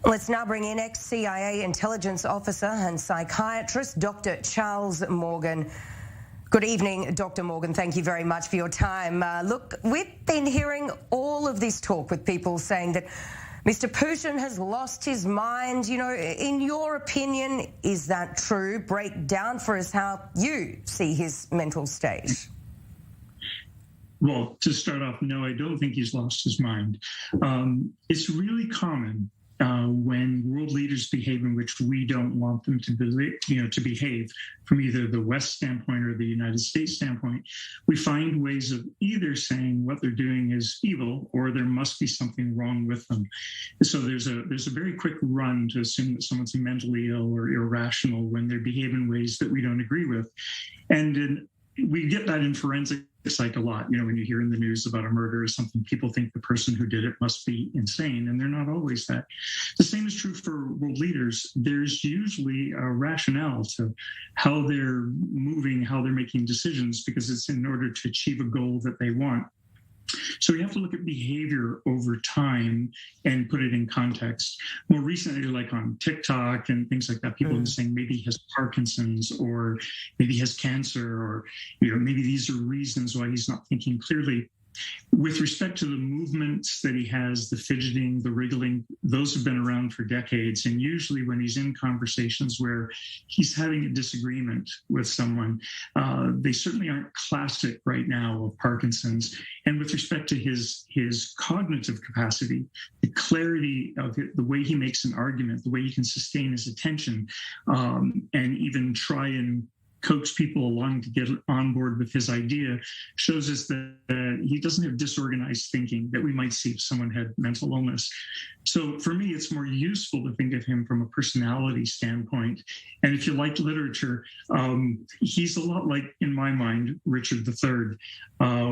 Let's now bring in ex-CIA intelligence officer and psychiatrist, Dr. Charles Morgan. Good evening, Dr. Morgan. Thank you very much for your time. Look, we've been hearing all of this talk with people saying that Mr. Putin has lost his mind. You know, in your opinion, is that true? Break down for us how you see his mental state. Well, to start off, no, I don't think he's lost his mind. It's really common when world leaders behave in which we don't want them to behave from either the West standpoint or the United States standpoint. We find ways of either saying what they're doing is evil or there must be something wrong with them. So there's a very quick run to assume that someone's mentally ill or irrational when they behave in ways that we don't agree with. And we get that in forensic psych a lot. You know, when you hear in the news about a murder or something, people think the person who did it must be insane, and they're not always that. The same is true for world leaders. There's usually a rationale to how they're moving, how they're making decisions, because it's in order to achieve a goal that they want. So we have to look at behavior over time and put it in context. More recently, like on TikTok and things like that, people are saying maybe he has Parkinson's or maybe he has cancer, or maybe these are reasons why he's not thinking clearly. With respect to the movements that he has, the fidgeting, the wriggling, those have been around for decades. And usually when he's in conversations where he's having a disagreement with someone, they certainly aren't classic right now of Parkinson's. And with respect to his cognitive capacity, the clarity of it, the way he makes an argument, the way he can sustain his attention, and even try and coax people along to get on board with his idea, shows us that he doesn't have disorganized thinking that we might see if someone had mental illness. So for me, it's more useful to think of him from a personality standpoint. And if you like literature, he's a lot like, in my mind, Richard III.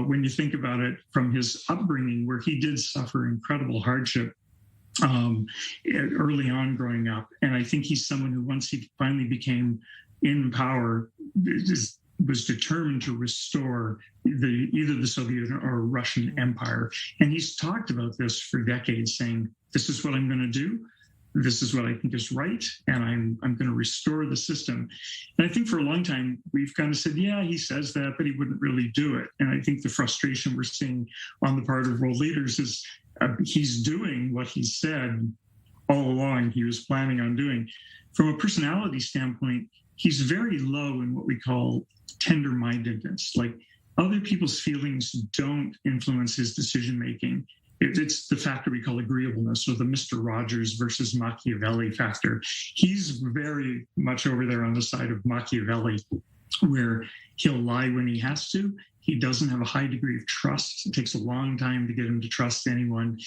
When you think about it from his upbringing, where he did suffer incredible hardship early on growing up. And I think he's someone who, once he finally became in power, was determined to restore either the Soviet or Russian Empire. And he's talked about this for decades, saying, this is what I'm going to do. This is what I think is right. And I'm going to restore the system. And I think for a long time, we've kind of said, yeah, he says that, but he wouldn't really do it. And I think the frustration we're seeing on the part of world leaders is he's doing what he said all along he was planning on doing. From a personality standpoint, he's very low in what we call tender-mindedness. Like, other people's feelings don't influence his decision-making. It's the factor we call agreeableness, or the Mr. Rogers versus Machiavelli factor. He's very much over there on the side of Machiavelli, where he'll lie when he has to. He doesn't have a high degree of trust. It takes a long time to get him to trust anyone.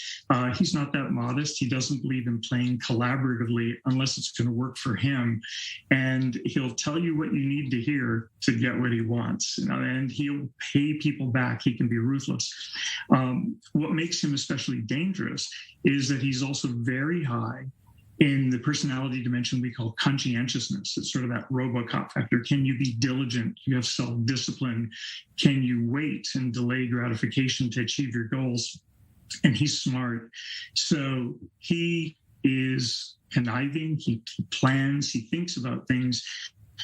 He's not that modest. He doesn't believe in playing collaboratively unless it's going to work for him. And he'll tell you what you need to hear to get what he wants. And he'll pay people back. He can be ruthless. What makes him especially dangerous is that he's also very high in the personality dimension we call conscientiousness. It's sort of that RoboCop factor. Can you be diligent? You have self-discipline. Can you wait and delay gratification to achieve your goals? And he's smart. So he is conniving. He plans. He thinks about things.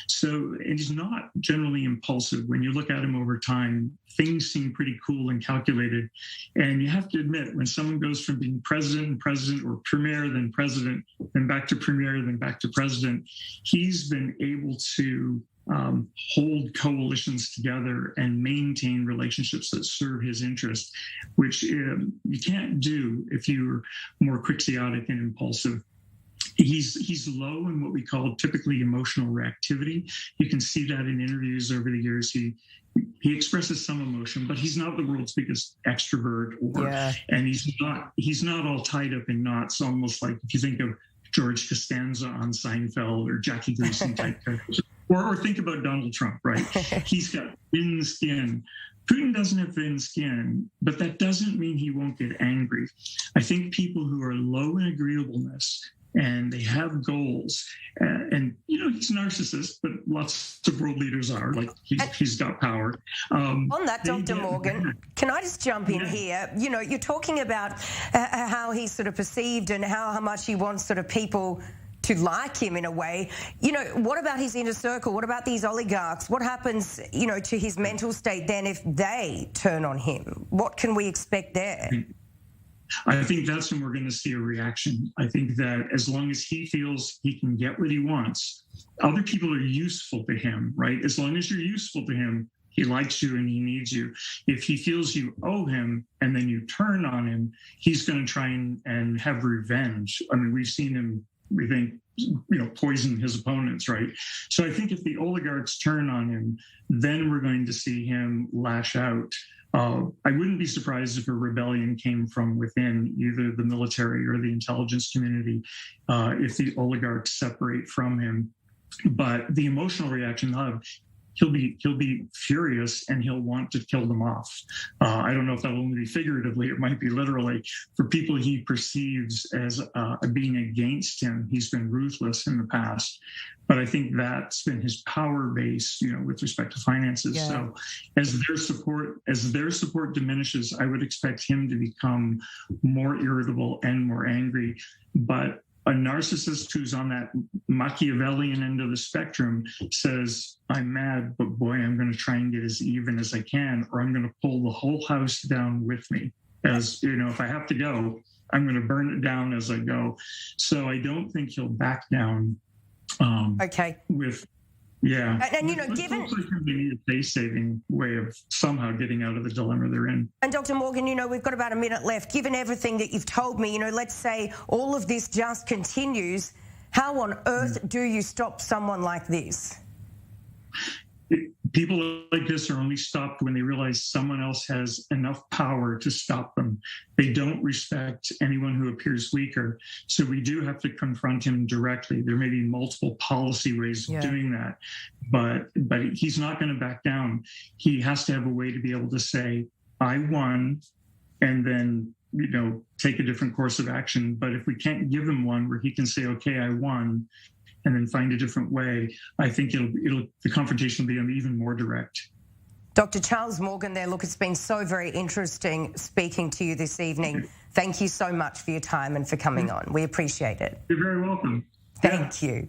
So, and he's not generally impulsive. When you look at him over time, things seem pretty cool and calculated. And you have to admit, when someone goes from being president, or premier, then president, then back to premier, then back to president, he's been able to hold coalitions together and maintain relationships that serve his interest, which you can't do if you're more quixotic and impulsive. He's low in what we call typically emotional reactivity. You can see that in interviews over the years. He expresses some emotion, but he's not the world's biggest extrovert, and he's not all tied up in knots, almost like if you think of George Costanza on Seinfeld or Jackie Gleason type characters. Or think about Donald Trump, right? He's got thin skin. Putin doesn't have thin skin, but that doesn't mean he won't get angry. I think people who are low in agreeableness and they have goals. And he's a narcissist, but lots of world leaders are. Like he's got power. On that, Dr. Morgan, can I just jump in here? You're talking about how he's sort of perceived and how much he wants sort of people to like him in a way. What about his inner circle? What about these oligarchs? What happens, to his mental state then if they turn on him? What can we expect there? I think that's when we're going to see a reaction. I think that as long as he feels he can get what he wants, other people are useful to him, right? As long as you're useful to him, he likes you and he needs you. If he feels you owe him and then you turn on him, he's going to try and have revenge. I mean, we've seen him, we think, poison his opponents, right? So I think if the oligarchs turn on him, then we're going to see him lash out. I wouldn't be surprised if a rebellion came from within either the military or the intelligence community if the oligarchs separate from him. But the emotional reaction he'll be furious and he'll want to kill them off. I don't know if that will only be figuratively, it might be literally. For people he perceives as being against him, he's been ruthless in the past. But I think that's been his power base, with respect to finances. Yeah. So as their support diminishes, I would expect him to become more irritable and more angry. But a narcissist who's on that Machiavellian end of the spectrum says, I'm mad, but boy, I'm going to try and get as even as I can, or I'm going to pull the whole house down with me. As if I have to go, I'm going to burn it down as I go. So I don't think he'll back down. Okay. Yeah. And given they need a face-saving way of somehow getting out of the dilemma they're in. And Dr. Morgan, we've got about a minute left. Given everything that you've told me, let's say all of this just continues, how on earth do you stop someone like this? People like this are only stopped when they realize someone else has enough power to stop them. They don't respect anyone who appears weaker. So we do have to confront him directly. There may be multiple policy ways of doing that, but he's not going to back down. He has to have a way to be able to say, I won, and then, take a different course of action. But if we can't give him one where he can say, okay, I won, and then find a different way, I think the confrontation will be even more direct. Dr. Charles Morgan there, look, it's been so very interesting speaking to you this evening. Thank you so much for your time and for coming on. We appreciate it. You're very welcome. Thank you.